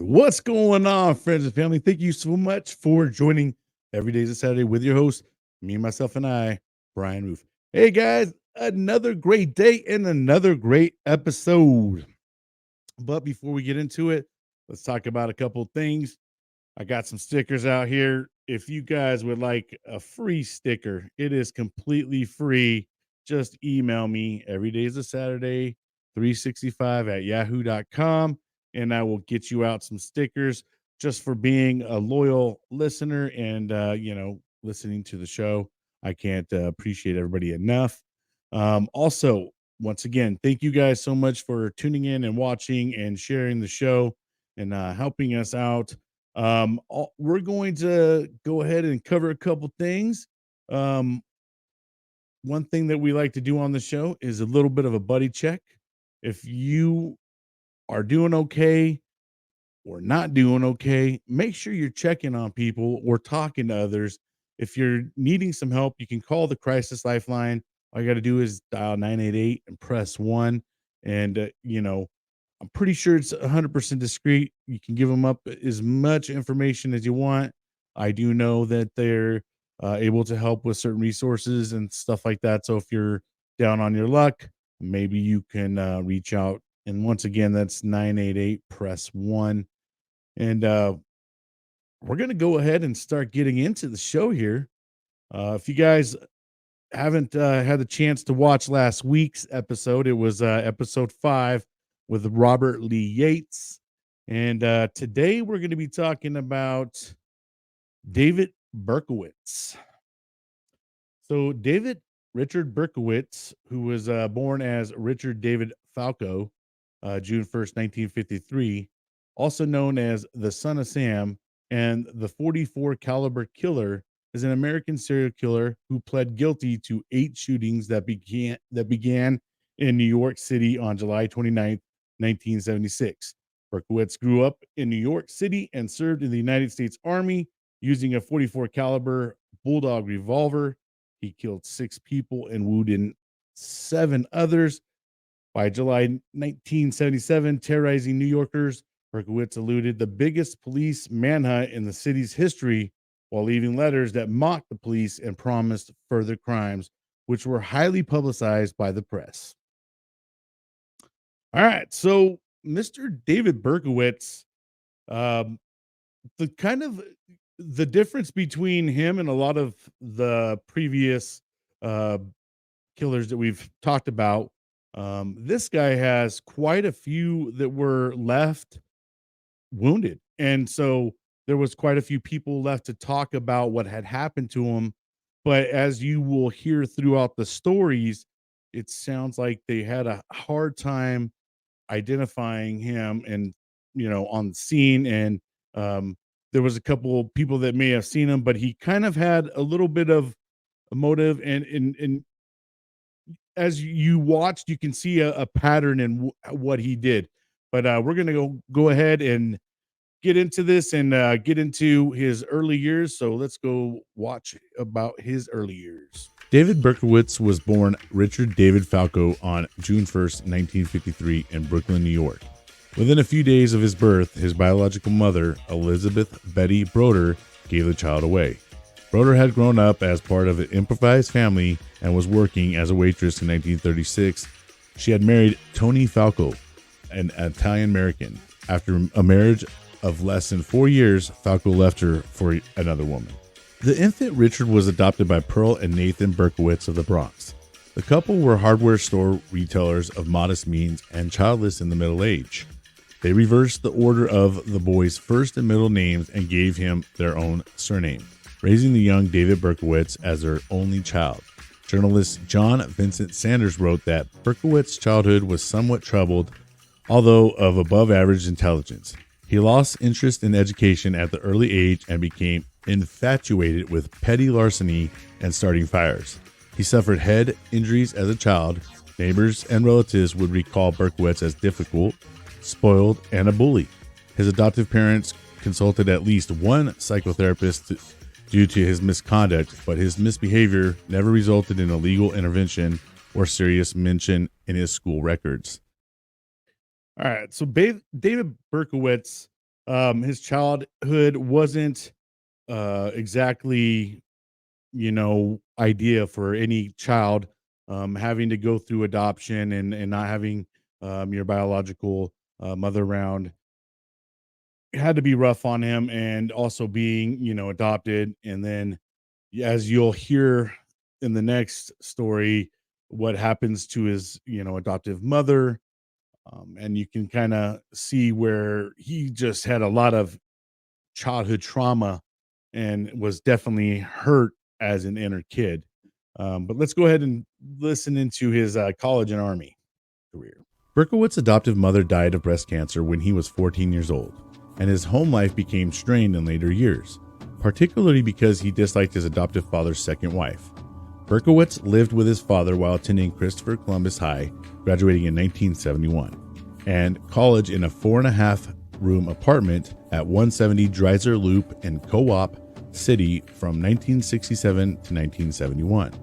What's going on, friends and family? Thank you so much for joining Every Day's a Saturday with your host, me, myself, and I, Brian Roof. Hey, guys, another great day and another great episode. But before we get into it, let's talk about a couple of things. I got some stickers out here. If you guys would like a free sticker, it is completely free. Just email me every day is a Saturday, 365 at yahoo.com, and I will get you out some stickers just for being a loyal listener and, listening to the show. I can't appreciate everybody enough. Also, once again, thank you guys so much for tuning in and watching and sharing the show and helping us out. We're going to go ahead and cover a couple things. One thing that we like to do on the show is a little bit of a buddy check. If you are doing okay or not doing okay, make sure you're checking on people or talking to others. If you're needing some help, you can call the crisis lifeline. All you got to do is dial 988 and press 1. And, I'm pretty sure it's 100% discreet. You can give them up as much information as you want. I do know that they're able to help with certain resources and stuff like that. So if you're down on your luck, maybe you can reach out. And once again, that's 988 press 1. And we're going to go ahead and start getting into the show here. If you guys haven't had the chance to watch last week's episode, it was episode 5 with Robert Lee Yates. And today we're going to be talking about David Berkowitz. So Richard Berkowitz, who was born as Richard David Falco, June 1st, 1953, also known as the Son of Sam and the 44 caliber killer, is an American serial killer who pled guilty to 8 shootings that began in New York City on July 29th, 1976. Berkowitz grew up in New York City and served in the United States Army using a 44 caliber Bulldog Revolver. He killed 6 people and wounded 7 others. By July 1977, terrorizing New Yorkers, Berkowitz eluded the biggest police manhunt in the city's history while leaving letters that mocked the police and promised further crimes, which were highly publicized by the press. All right, so Mr. David Berkowitz, the difference between him and a lot of the previous killers that we've talked about, this guy has quite a few that were left wounded, and so there was quite a few people left to talk about what had happened to him. But as you will hear throughout the stories, it sounds like they had a hard time identifying him and, on the scene. And there was a couple of people that may have seen him, but he kind of had a little bit of a motive. And as you watched, you can see a pattern in what he did. But we're going to go ahead and get into this and get into his early years. So let's go watch about his early years. David Berkowitz was born Richard David Falco on June 1st, 1953 in Brooklyn, New York. Within a few days of his birth, his biological mother, Elizabeth Betty Broder, gave the child away. Broder had grown up as part of an improvised family and was working as a waitress in 1936. She had married Tony Falco, an Italian-American. After a marriage of less than 4 years, Falco left her for another woman. The infant Richard was adopted by Pearl and Nathan Berkowitz of the Bronx. The couple were hardware store retailers of modest means and childless in the middle age. They reversed the order of the boy's first and middle names and gave him their own surname, raising the young David Berkowitz as their only child. Journalist John Vincent Sanders wrote that Berkowitz's childhood was somewhat troubled, although of above average intelligence. He lost interest in education at the early age and became infatuated with petty larceny and starting fires. He suffered head injuries as a child. Neighbors and relatives would recall Berkowitz as difficult, spoiled, and a bully. His adoptive parents consulted at least one psychotherapist due to his misconduct, but his misbehavior never resulted in a legal intervention or serious mention in his school records. All right, so David Berkowitz, his childhood wasn't exactly, idea for any child, having to go through adoption and not having your biological mother around. It had to be rough on him, and also being, adopted. And then, as you'll hear in the next story, what happens to his, adoptive mother. And you can kind of see where he just had a lot of childhood trauma and was definitely hurt as an inner kid. But let's go ahead and listen into his college and army career. Berkowitz's adoptive mother died of breast cancer when he was 14 years old, and his home life became strained in later years, particularly because he disliked his adoptive father's second wife. Berkowitz lived with his father while attending Christopher Columbus High, graduating in 1971, and college in a 4.5-room apartment at 170 Dreiser Loop in Co-op City from 1967 to 1971.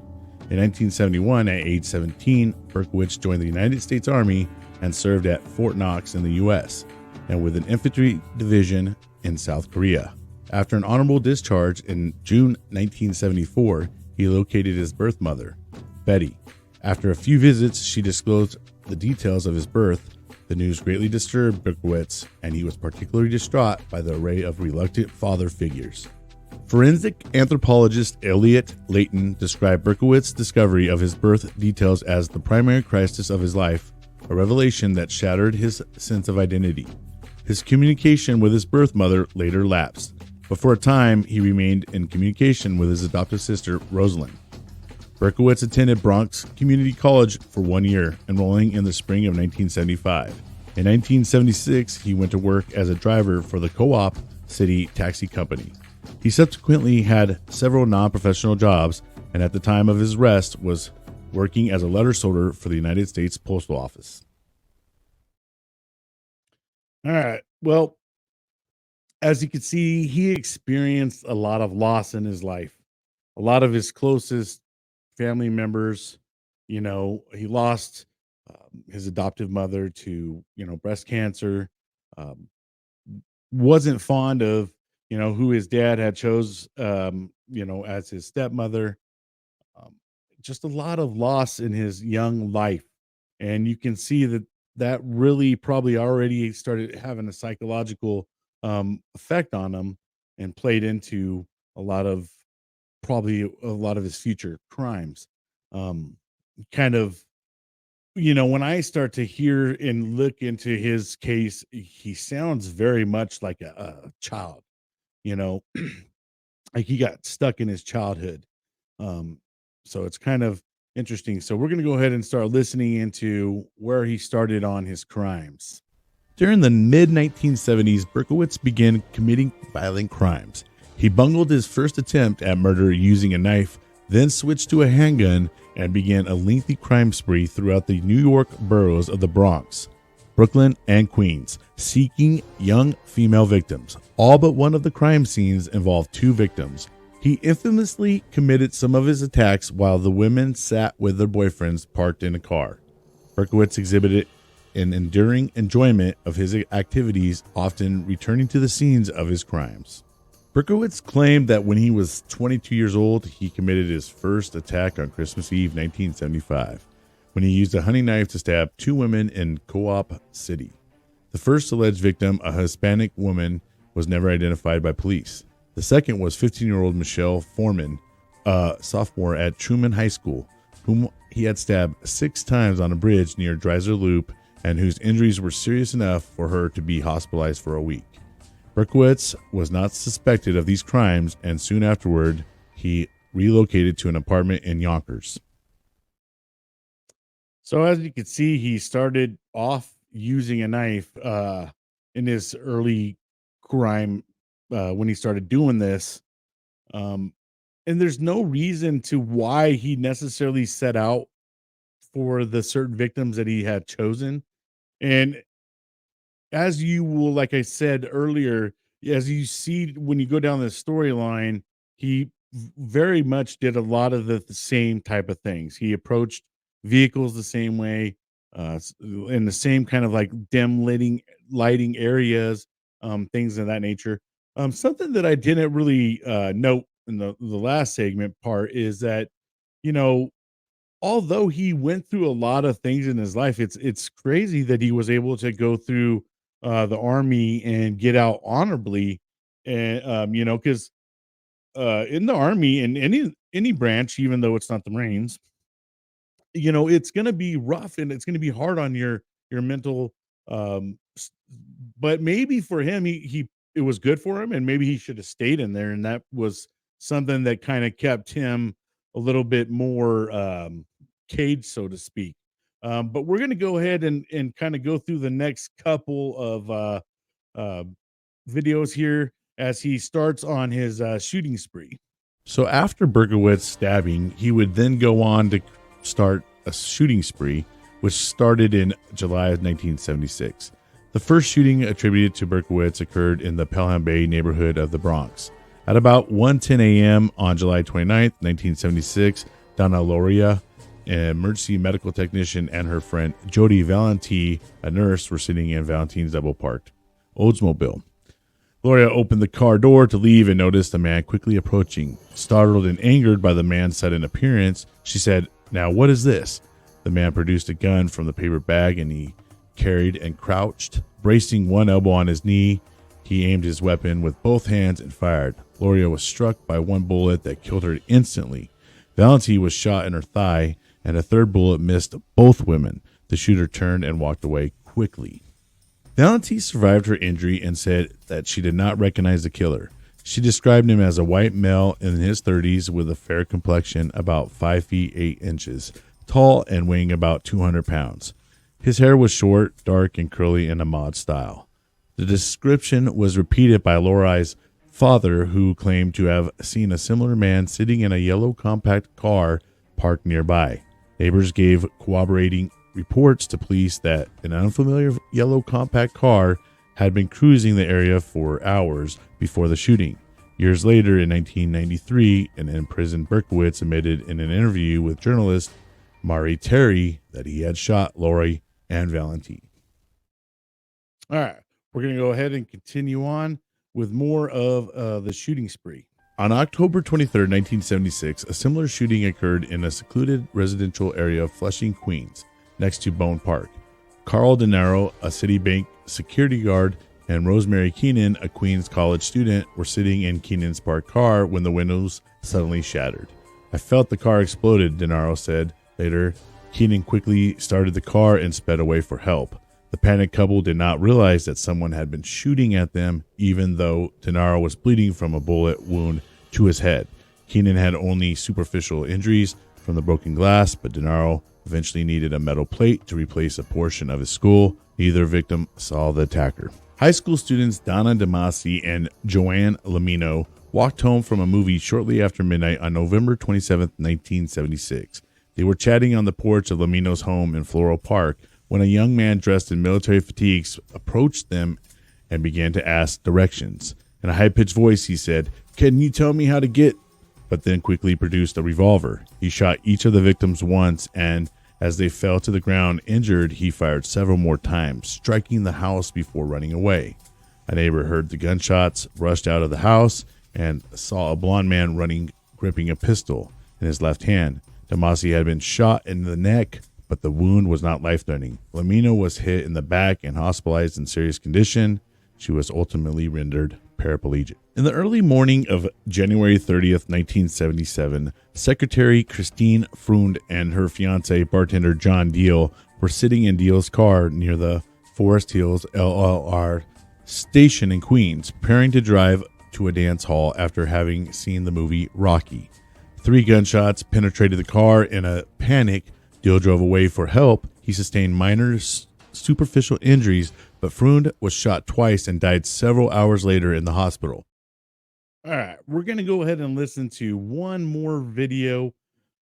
In 1971, at age 17, Berkowitz joined the United States Army and served at Fort Knox in the U.S., and with an infantry division in South Korea. After an honorable discharge in June 1974, he located his birth mother, Betty. After a few visits, she disclosed the details of his birth. The news greatly disturbed Berkowitz, and he was particularly distraught by the array of reluctant father figures. Forensic anthropologist Elliot Layton described Berkowitz's discovery of his birth details as the primary crisis of his life, a revelation that shattered his sense of identity. His communication with his birth mother later lapsed, but for a time he remained in communication with his adoptive sister, Rosalind. Berkowitz attended Bronx Community College for 1 year, enrolling in the spring of 1975. In 1976, he went to work as a driver for the Co-op City Taxi Company. He subsequently had several non-professional jobs, and at the time of his arrest was working as a letter sorter for the United States Postal Office. All right. Well, as you can see, he experienced a lot of loss in his life. A lot of his closest family members, he lost his adoptive mother to, breast cancer. Wasn't fond of, who his dad had chose, as his stepmother. Just a lot of loss in his young life. And you can see that really probably already started having a psychological effect on him and played into a lot of his future crimes. Kind of, when I start to hear and look into his case, he sounds very much like a child, like he got stuck in his childhood. So it's kind of interesting. So we're going to go ahead and start listening into where he started on his crimes. During the mid-1970s, Berkowitz began committing violent crimes. He bungled his first attempt at murder using a knife, then switched to a handgun and began a lengthy crime spree throughout the New York boroughs of the Bronx, Brooklyn, and Queens, seeking young female victims. All but one of the crime scenes involved 2 victims. He infamously committed some of his attacks while the women sat with their boyfriends parked in a car. Berkowitz exhibited an enduring enjoyment of his activities, often returning to the scenes of his crimes. Berkowitz claimed that when he was 22 years old, he committed his first attack on Christmas Eve 1975, when he used a hunting knife to stab 2 women in Co-op City. The first alleged victim, a Hispanic woman, was never identified by police. The second was 15-year-old Michelle Foreman, a sophomore at Truman High School, whom he had stabbed 6 times on a bridge near Dreiser Loop and whose injuries were serious enough for her to be hospitalized for a week. Berkowitz was not suspected of these crimes, and soon afterward, he relocated to an apartment in Yonkers. So as you can see, he started off using a knife in his early crime when he started doing this. Um, and there's no reason to why he necessarily set out for the certain victims that he had chosen. And as you will, like I said earlier, as you see when you go down the storyline, he very much did a lot of the same type of things. He approached vehicles the same way, in the same kind of like dim lighting areas, things of that nature. Something that I didn't really note in the last segment part is that, you know, although he went through a lot of things in his life, it's crazy that he was able to go through the army and get out honorably. And because in the army, in any branch, even though it's not the Marines, it's going to be rough and it's going to be hard on your mental. um but maybe for him, he it was good for him, and maybe he should have stayed in there, and that was something that kind of kept him a little bit more caged, so to speak. But we're going to go ahead and kind of go through the next couple of uh videos here as he starts on his shooting spree. So after Berkowitz's stabbing, he would then go on to start a shooting spree, which started in July of 1976. The first shooting attributed to Berkowitz occurred in the Pelham Bay neighborhood of the Bronx. At about 1:10 a.m. on July 29, 1976, Donna Loria, an emergency medical technician, and her friend Jody Valenti, a nurse, were sitting in Valentine's double-parked Oldsmobile. Gloria opened the car door to leave and noticed a man quickly approaching. Startled and angered by the man's sudden appearance, she said, "Now what is this?" The man produced a gun from the paper bag and he carried and crouched. Bracing one elbow on his knee, he aimed his weapon with both hands and fired. Gloria was struck by one bullet that killed her instantly. Valenti was shot in her thigh, and a third bullet missed both women. The shooter turned and walked away quickly. Valenti survived her injury and said that she did not recognize the killer. She described him as a white male in his 30s with a fair complexion, about 5 feet 8 inches, tall and weighing about 200 pounds. His hair was short, dark, and curly in a mod style. The description was repeated by Lori's father, who claimed to have seen a similar man sitting in a yellow compact car parked nearby. Neighbors gave corroborating reports to police that an unfamiliar yellow compact car had been cruising the area for hours before the shooting. Years later, in 1993, an imprisoned Berkowitz admitted in an interview with journalist Mari Terry that he had shot Lori and Valentine. All right, we're going to go ahead and continue on with more of the shooting spree. On October 23, 1976, a similar shooting occurred in a secluded residential area of Flushing, Queens, next to Bone Park. Carl De Niro, a Citibank security guard, and Rosemary Keenan, a Queens College student, were sitting in Keenan's parked car when the windows suddenly shattered. "I felt the car exploded," De Niro said. Later, Keenan quickly started the car and sped away for help. The panicked couple did not realize that someone had been shooting at them, even though De Niro was bleeding from a bullet wound to his head. Keenan had only superficial injuries from the broken glass, but De Niro eventually needed a metal plate to replace a portion of his skull. Neither victim saw the attacker. High school students Donna DeMasi and Joanne Lamino walked home from a movie shortly after midnight on November 27, 1976. They were chatting on the porch of Lamino's home in Floral Park when a young man dressed in military fatigues approached them and began to ask directions. In a high-pitched voice, he said, "Can you tell me how to get?" But then quickly produced a revolver. He shot each of the victims once, and as they fell to the ground injured, he fired several more times, striking the house before running away. A neighbor heard the gunshots, rushed out of the house, and saw a blond man running, gripping a pistol in his left hand. Damasi had been shot in the neck, but the wound was not life-threatening. Lamino was hit in the back and hospitalized in serious condition. She was ultimately rendered paraplegic. In the early morning of January 30th, 1977, Secretary Christine Freund and her fiancé, bartender John Deal, were sitting in Deal's car near the Forest Hills LLR station in Queens, preparing to drive to a dance hall after having seen the movie Rocky. 3 gunshots penetrated the car. In a panic, Deal drove away for help. He sustained minor superficial injuries, but Freund was shot twice and died several hours later in the hospital. All right, we're going to go ahead and listen to one more video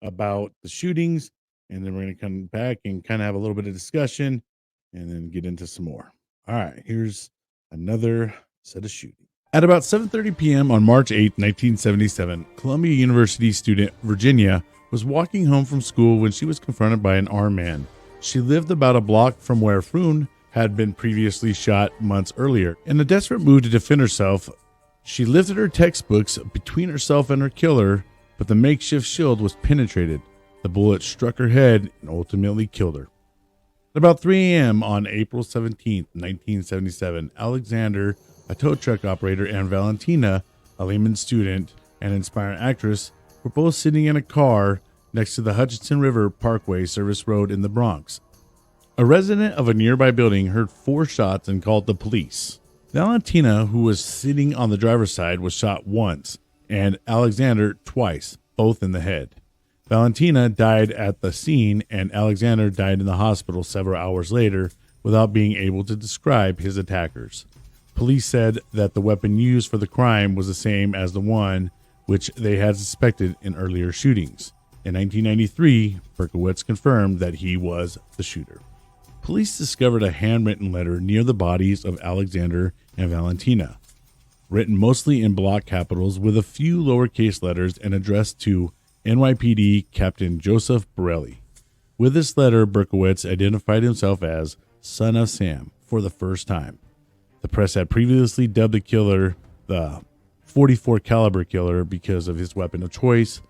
about the shootings, and then we're going to come back and kind of have a little bit of discussion and then get into some more. All right, here's another set of shootings. At about 7:30 p.m. on March 8, 1977, Columbia University student Virginia was walking home from school when she was confronted by an armed man. She lived about a block from where Freund had been previously shot months earlier. In a desperate move to defend herself, she lifted her textbooks between herself and her killer, but the makeshift shield was penetrated. The bullet struck her head and ultimately killed her. At about 3 a.m. on April 17, 1977, Alexander, a tow truck operator, and Valentina, a Lehman student and inspiring actress, were both sitting in a car next to the Hutchinson River Parkway service road in the Bronx. A resident of a nearby building heard 4 shots and called the police. Valentina, who was sitting on the driver's side, was shot once, and Alexander twice, both in the head. Valentina died at the scene, and Alexander died in the hospital several hours later without being able to describe his attackers. Police said that the weapon used for the crime was the same as the one which they had suspected in earlier shootings. In 1993, Berkowitz confirmed that he was the shooter. Police discovered a handwritten letter near the bodies of Alexander and Valentina, written mostly in block capitals with a few lowercase letters and addressed to NYPD Captain Joseph Borelli. With this letter, Berkowitz identified himself as Son of Sam for the first time. The press had previously dubbed the killer the .44 caliber killer because of his weapon of choice.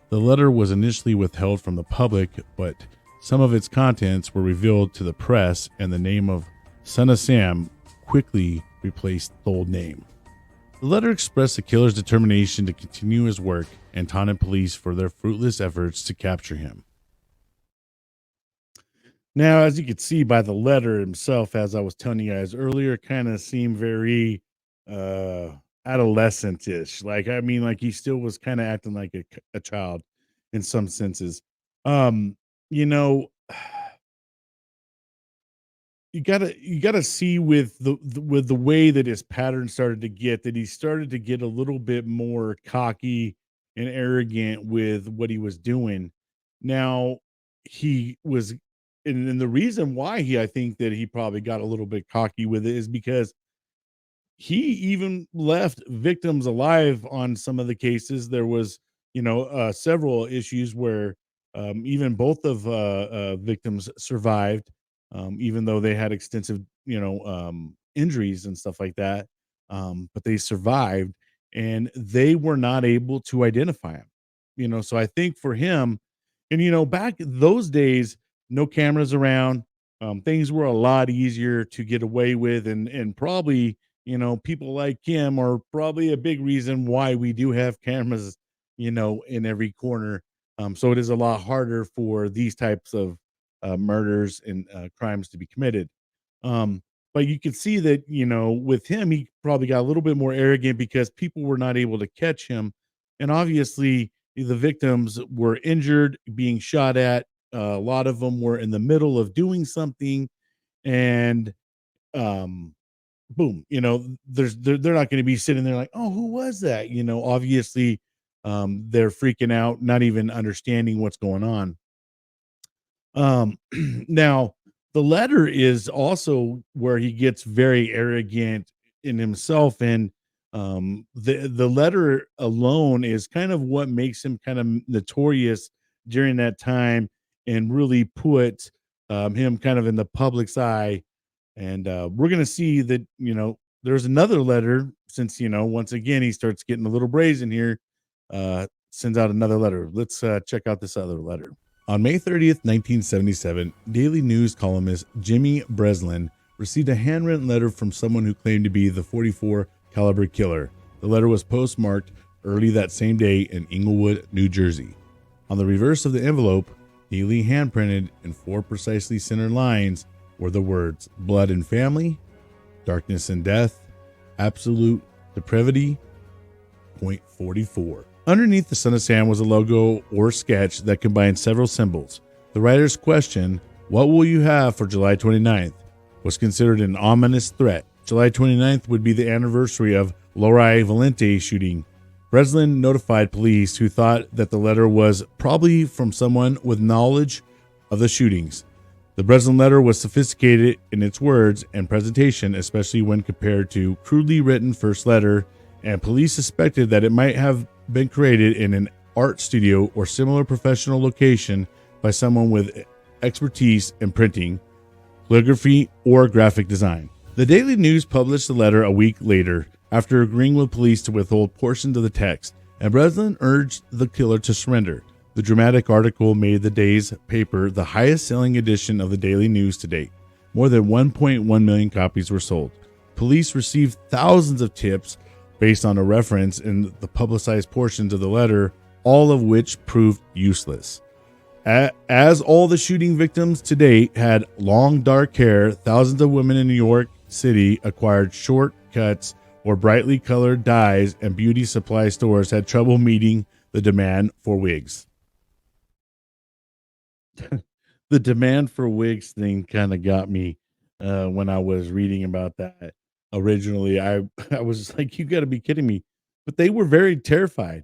The letter was initially withheld from the public, but some of its contents were revealed to the press, and the name of Son of Sam quickly replaced the old name. The letter expressed the killer's determination to continue his work and taunted police for their fruitless efforts to capture him. Now, as you could see by the letter himself, as I was telling you guys earlier, kind of seemed very adolescent-ish. Like he still was kind of acting like a child in some senses. You know, you gotta see with the way that his pattern started to get, that he started to get a little bit more cocky and arrogant with what he was doing. Now he was, and the reason why I think that he probably got a little bit cocky with it is because he even left victims alive on some of the cases. There was, several issues where even both of victims survived, even though they had extensive, injuries and stuff like that. But they survived, and they were not able to identify him. So I think for him, and back in those days, no cameras around. Things were a lot easier to get away with, and probably people like him are probably a big reason why we do have cameras, in every corner. So it is a lot harder for these types of murders and crimes to be committed. But you can see that, with him, he probably got a little bit more arrogant because people were not able to catch him. And obviously, the victims were injured, being shot at. A lot of them were in the middle of doing something, and boom, they're not going to be sitting there like, oh, who was that? Obviously, they're freaking out, not even understanding what's going on. Now the letter is also where he gets very arrogant in himself, and the letter alone is kind of what makes him kind of notorious during that time, and really put him kind of in the public's eye. And we're going to see that, there's another letter, since, once again, he starts getting a little brazen here, sends out another letter. Let's check out this other letter. On May 30th, 1977, Daily News columnist Jimmy Breslin received a handwritten letter from someone who claimed to be the .44 caliber killer. The letter was postmarked early that same day in Englewood, New Jersey. On the reverse of the envelope, neatly handprinted in 4 precisely centered lines, were the words blood and family, darkness and death, absolute depravity, point 44. Underneath the Son of Sam was a logo or sketch that combined several symbols. The writer's question, "What will you have for July 29th?" was considered an ominous threat. July 29th would be the anniversary of Lori Valente shooting. Breslin notified police, who thought that the letter was probably from someone with knowledge of the shootings. The Breslin letter was sophisticated in its words and presentation, especially when compared to crudely written first letter, and police suspected that it might have been created in an art studio or similar professional location by someone with expertise in printing, calligraphy, or graphic design. The Daily News published the letter a week later, after agreeing with police to withhold portions of the text, and Breslin urged the killer to surrender. The dramatic article made the day's paper the highest-selling edition of the Daily News to date. More than 1.1 million copies were sold. Police received thousands of tips based on a reference in the publicized portions of the letter, all of which proved useless. As all the shooting victims to date had long dark hair, thousands of women in New York City acquired short cuts or brightly colored dyes, and beauty supply stores had trouble meeting the demand for wigs. The demand for wigs thing kind of got me when I was reading about that. Originally, I was like, you got to be kidding me. But they were very terrified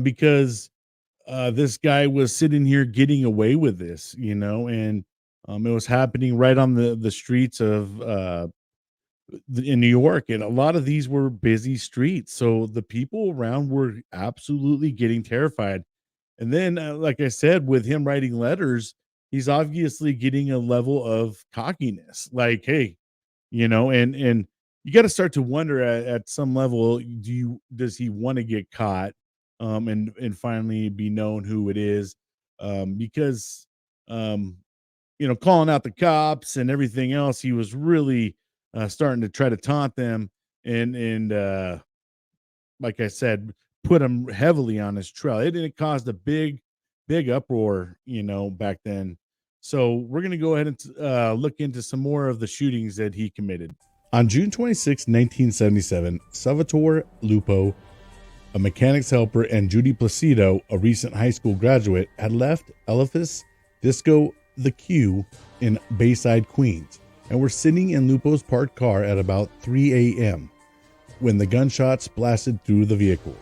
because this guy was sitting here getting away with this, and it was happening right on the streets of in New York, and a lot of these were busy streets, so the people around were absolutely getting terrified. And then, like I said, with him writing letters, he's obviously getting a level of cockiness, like, hey, and you got to start to wonder at some level, does he want to get caught, and finally be known who it is, because um calling out the cops and everything else, he was really starting to try to taunt them and like I said, put him heavily on his trail. It caused a big uproar, back then. So we're gonna go ahead and look into some more of the shootings that he committed. On June 26, 1977, Salvatore Lupo, a mechanics helper, and Judy Placido, a recent high school graduate, had left Elephas Disco The Q in Bayside, Queens, and were sitting in Lupo's parked car at about 3 a.m. when the gunshots blasted through the vehicle.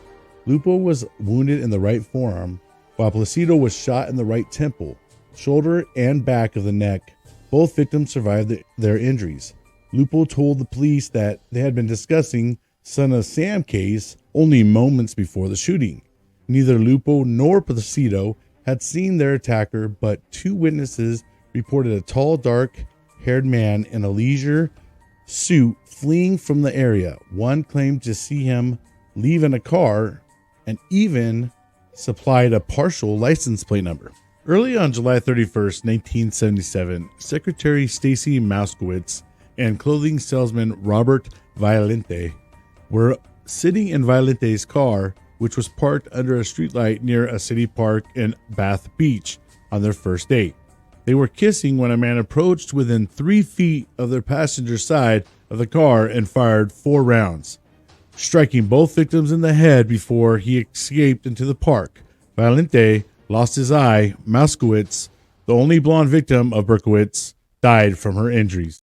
Lupo was wounded in the right forearm, while Placido was shot in the right temple, shoulder, and back of the neck. Both victims survived their injuries. Lupo told the police that they had been discussing Son of Sam case only moments before the shooting. Neither Lupo nor Placido had seen their attacker, but 2 witnesses reported a tall, dark-haired man in a leisure suit fleeing from the area. One claimed to see him leave in a car and even supplied a partial license plate number. Early on July 31st, 1977, Secretary Stacy Moskowitz and clothing salesman Robert Violente were sitting in Violente's car, which was parked under a streetlight near a city park in Bath Beach, on their first date. They were kissing when a man approached within 3 feet of their passenger side of the car and fired 4 rounds, striking both victims in the head before he escaped into the park. Violente lost his eye. Moskowitz, the only blonde victim of Berkowitz, died from her injuries.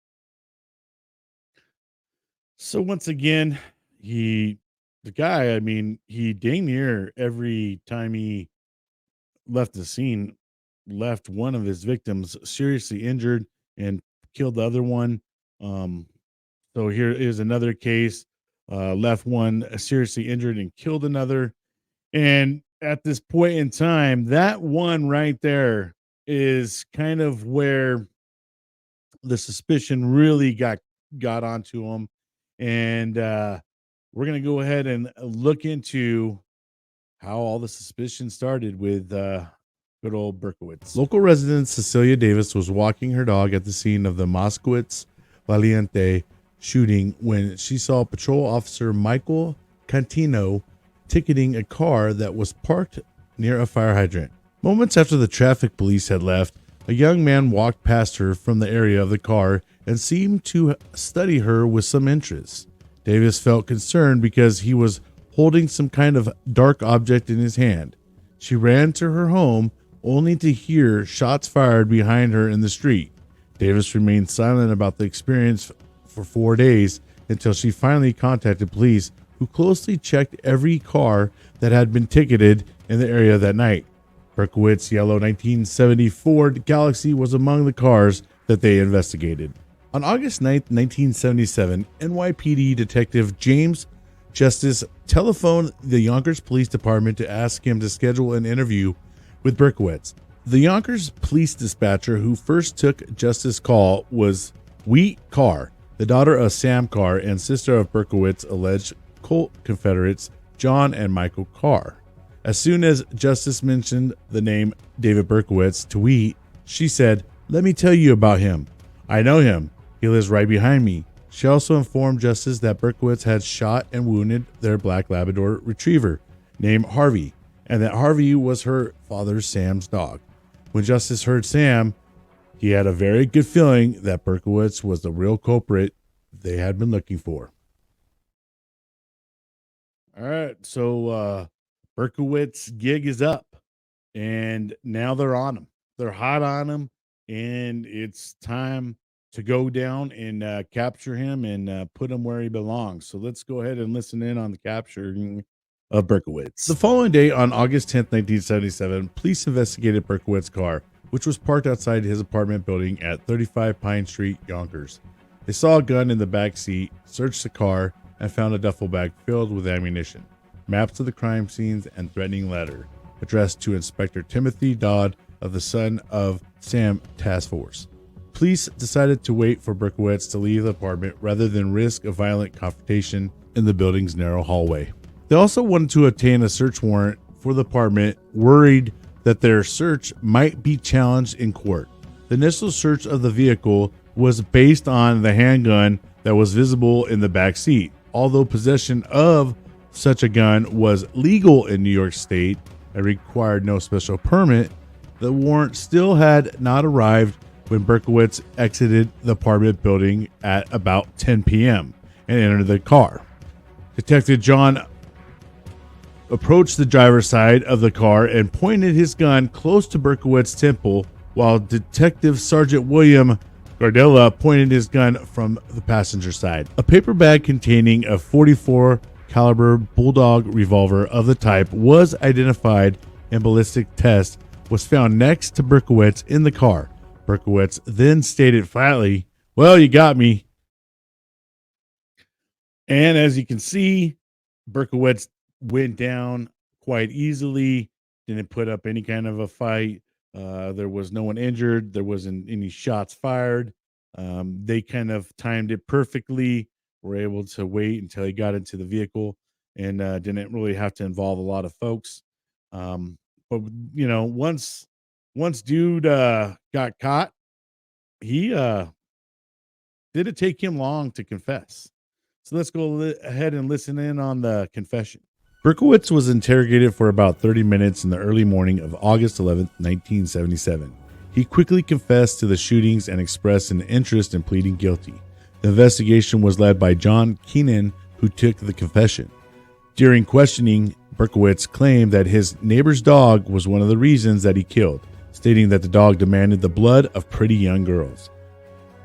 So once again, he dang near every time he left the scene, left one of his victims seriously injured and killed the other one. So here is another case, left one seriously injured and killed another. And at this point in time, that one right there is kind of where the suspicion really got onto him. And we're going to go ahead and look into how all the suspicion started with good old Berkowitz. Local resident Cecilia Davis was walking her dog at the scene of the Moskowitz Valiente shooting when she saw patrol officer Michael Cantino ticketing a car that was parked near a fire hydrant. Moments after the traffic police had left, a young man walked past her from the area of the car and seemed to study her with some interest. Davis felt concerned because he was holding some kind of dark object in his hand. She ran to her home only to hear shots fired behind her in the street. Davis remained silent about the experience for 4 days until she finally contacted police, who closely checked every car that had been ticketed in the area that night. Berkowitz's yellow 1970 Ford Galaxy was among the cars that they investigated. On August 9, 1977, NYPD Detective James Justice telephoned the Yonkers Police Department to ask him to schedule an interview with Berkowitz. The Yonkers police dispatcher who first took Justice's call was Wheat Carr, the daughter of Sam Carr and sister of Berkowitz's alleged cult confederates John and Michael Carr. As soon as Justice mentioned the name David Berkowitz to Wheat, she said, "Let me tell you about him. I know him. He lives right behind me." She also informed Justice that Berkowitz had shot and wounded their black Labrador retriever named Harvey, and that Harvey was her father Sam's dog. When Justice heard Sam, he had a very good feeling that Berkowitz was the real culprit they had been looking for. All right, so Berkowitz's gig is up, and now they're on him. They're hot on him, and it's time to go down and capture him and put him where he belongs. So let's go ahead and listen in on the capturing of Berkowitz. The following day, on August 10th, 1977, police investigated Berkowitz's car, which was parked outside his apartment building at 35 Pine Street, Yonkers. They saw a gun in the back seat, searched the car, and found a duffel bag filled with ammunition, maps of the crime scenes, and threatening letter addressed to Inspector Timothy Dodd of the Son of Sam Task Force. Police decided to wait for Berkowitz to leave the apartment rather than risk a violent confrontation in the building's narrow hallway. They also wanted to obtain a search warrant for the apartment, worried that their search might be challenged in court. The initial search of the vehicle was based on the handgun that was visible in the back seat. Although possession of such a gun was legal in New York State and required no special permit, the warrant still had not arrived when Berkowitz exited the apartment building at about 10 p.m. and entered the car. Detective John approached the driver's side of the car and pointed his gun close to Berkowitz's temple, while Detective Sergeant William Gardella pointed his gun from the passenger side. A paper bag containing a .44 caliber Bulldog Revolver of the type was identified, and ballistic test was found next to Berkowitz in the car. Berkowitz then stated flatly, "Well, you got me." And as you can see, Berkowitz went down quite easily, didn't put up any kind of a fight. There was no one injured. There wasn't any shots fired. They kind of timed it perfectly. Were able to wait until he got into the vehicle and didn't really have to involve a lot of folks. But you know, once dude got caught, he didn't take him long to confess. So let's go ahead and listen in on the confession. Berkowitz was interrogated for about 30 minutes in the early morning of August 11th, 1977. He quickly confessed to the shootings and expressed an interest in pleading guilty. The investigation was led by John Keenan, who took the confession. During questioning, Berkowitz claimed that his neighbor's dog was one of the reasons that he killed, stating that the dog demanded the blood of pretty young girls.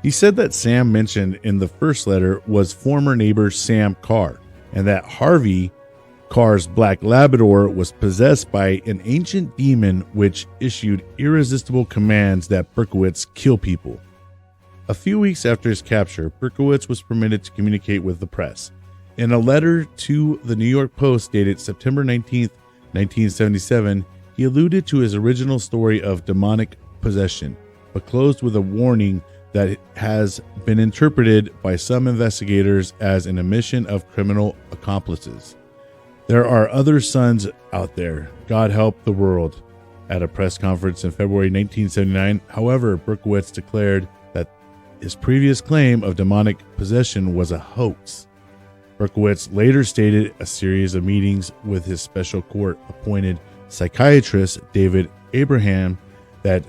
He said that Sam mentioned in the first letter was former neighbor Sam Carr, and that Harvey Carr's black Labrador was possessed by an ancient demon which issued irresistible commands that Berkowitz kill people. A few weeks after his capture, Berkowitz was permitted to communicate with the press. In a letter to the New York Post dated September 19th, 1977, he alluded to his original story of demonic possession, but closed with a warning that it has been interpreted by some investigators as an admission of criminal accomplices. "There are other sons out there. God help the world." At a press conference in February 1979, however, Berkowitz declared that his previous claim of demonic possession was a hoax. Berkowitz later stated a series of meetings with his special court appointed psychiatrist David Abraham that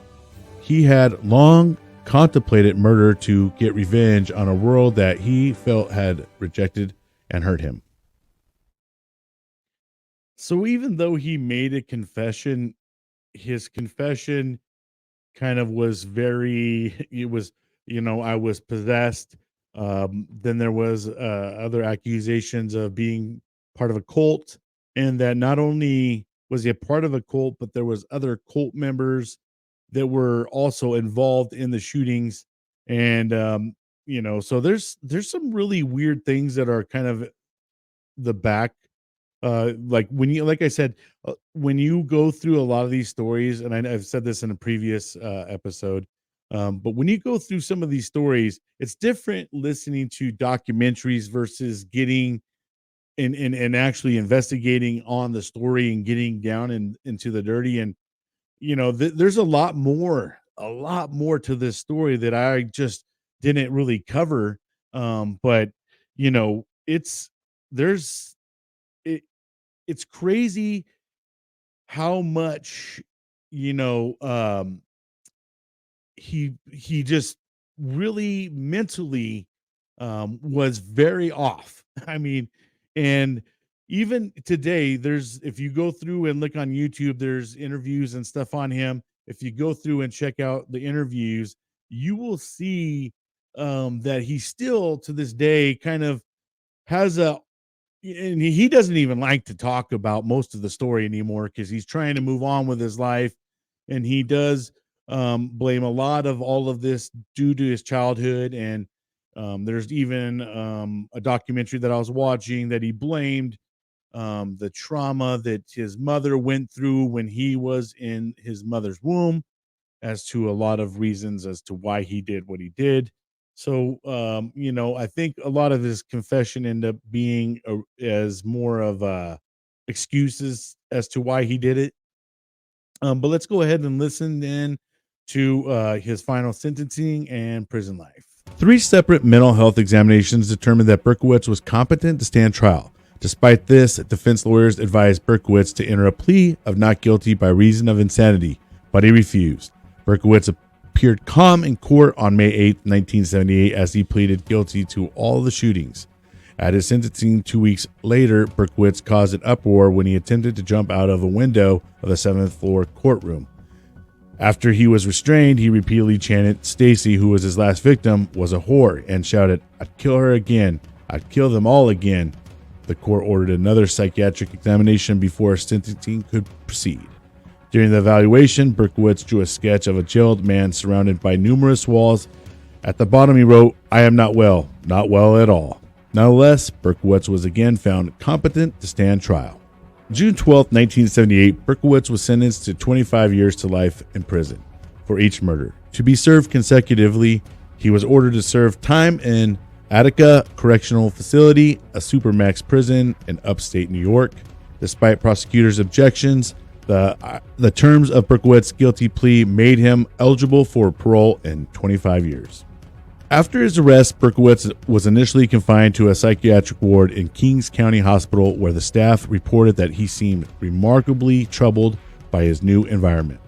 he had long contemplated murder to get revenge on a world that he felt had rejected and hurt him. So even though he made a confession, his confession kind of was very it was, I was possessed. Then there was other accusations of being part of a cult, and that not only was he a part of a cult, but there was other cult members that were also involved in the shootings. And so there's some really weird things that are kind of the back, like when you like I said, when you go through a lot of these stories, and I've said this in a previous episode, but when you go through some of these stories, it's different listening to documentaries versus getting and actually investigating on the story and getting down into the dirty. And there's a lot more to this story that I just didn't really cover. But it's there's it, it's crazy how much you know he just really mentally was very off. I mean, and even today, there's if you go through and look on YouTube, there's interviews and stuff on him. If you go through and check out the interviews, you will see that he still to this day kind of has a and he doesn't even like to talk about most of the story anymore because he's trying to move on with his life. And he does blame a lot of all of this due to his childhood. And there's even a documentary that I was watching that he blamed the trauma that his mother went through when he was in his mother's womb as to a lot of reasons as to why he did what he did. So, I think a lot of his confession ended up being as more of excuses as to why he did it. But let's go ahead and listen then to his final sentencing and prison life. Three separate mental health examinations determined that Berkowitz was competent to stand trial. Despite this, defense lawyers advised Berkowitz to enter a plea of not guilty by reason of insanity, but he refused. Berkowitz appeared calm in court on May 8, 1978, as he pleaded guilty to all the shootings. At his sentencing 2 weeks later, Berkowitz caused an uproar when he attempted to jump out of a window of the 7th floor courtroom. After he was restrained, he repeatedly chanted Stacy, who was his last victim, was a whore, and shouted, "I'd kill her again. I'd kill them all again." The court ordered another psychiatric examination before sentencing could proceed. During the evaluation, Berkowitz drew a sketch of a jailed man surrounded by numerous walls. At the bottom, he wrote, "I am not well at all." Nonetheless, Berkowitz was again found competent to stand trial. June 12, 1978, Berkowitz was sentenced to 25 years to life in prison for each murder. To be served consecutively, he was ordered to serve time in Attica Correctional Facility, a supermax prison in upstate New York. Despite prosecutors' objections, the terms of Berkowitz's guilty plea made him eligible for parole in 25 years. After his arrest, Berkowitz was initially confined to a psychiatric ward in Kings County Hospital, where the staff reported that he seemed remarkably troubled by his new environment.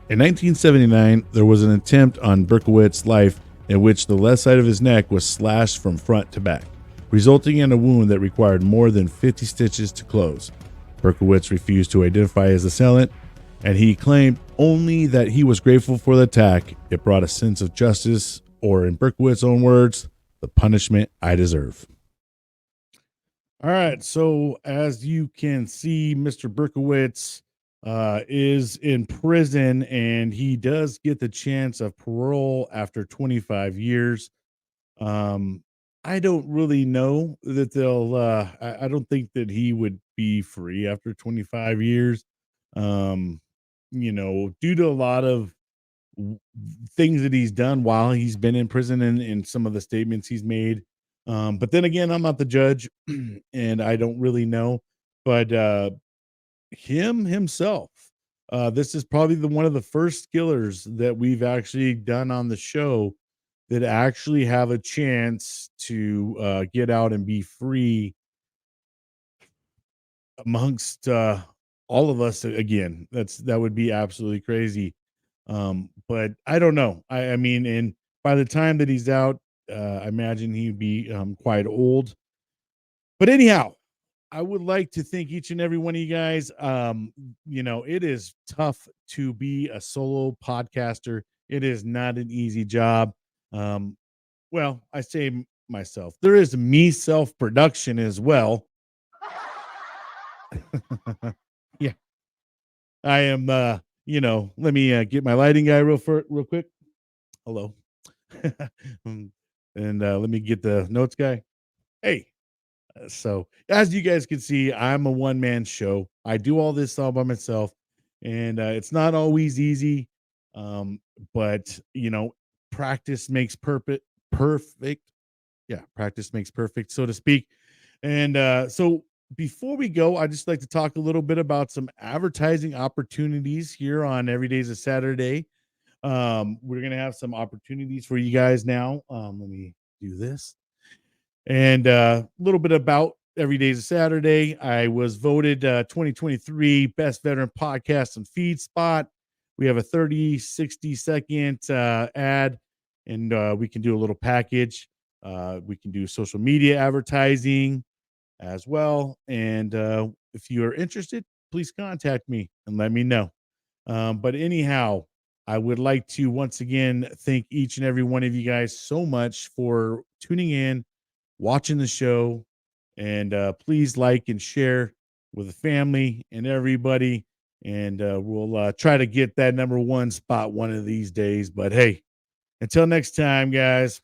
In 1979, there was an attempt on Berkowitz's life in which the left side of his neck was slashed from front to back, resulting in a wound that required more than 50 stitches to close. Berkowitz refused to identify his assailant, and he claimed only that he was grateful for the attack. It brought a sense of justice, or in Berkowitz's own words, the punishment I deserve. All right, so as you can see, Mr. Berkowitz is in prison, and he does get the chance of parole after 25 years. I don't really know that they'll. I don't think that he would be free after 25 years. Um, due to a lot of w- things that he's done while he's been in prison and some of the statements he's made. But then again, I'm not the judge, and I don't really know. But him himself, this is probably one of the first killers that we've actually done on the show that actually have a chance to get out and be free amongst all of us again. That would be absolutely crazy. But I don't know. I mean, and by the time that he's out, I imagine he'd be quite old. But anyhow, I would like to thank each and every one of you guys. It is tough to be a solo podcaster. It is not an easy job. Um, well, I say myself. There is me self production as well. Yeah, I am. Let me get my lighting guy real quick. Hello. Um, and let me get the notes guy. Hey, so as you guys can see, I'm a one man show. I do all this all by myself, and it's not always easy. Um, but practice makes perfect. Perfect. Yeah, practice makes perfect, so to speak. And so before we go, I just like to talk a little bit about some advertising opportunities here on Every Day's a Saturday. We're gonna have some opportunities for you guys now. Let me do this. And a little bit about Every Day's a Saturday. I was voted 2023 Best Veteran Podcast and Feed Spot. We have a 30, 60-second ad, and we can do a little package. We can do social media advertising as well. And if you are interested, please contact me and let me know. But anyhow, I would like to once again thank each and every one of you guys so much for tuning in, watching the show, and please like and share with the family and everybody. And we'll try to get that number one spot one of these days. But hey, until next time, guys.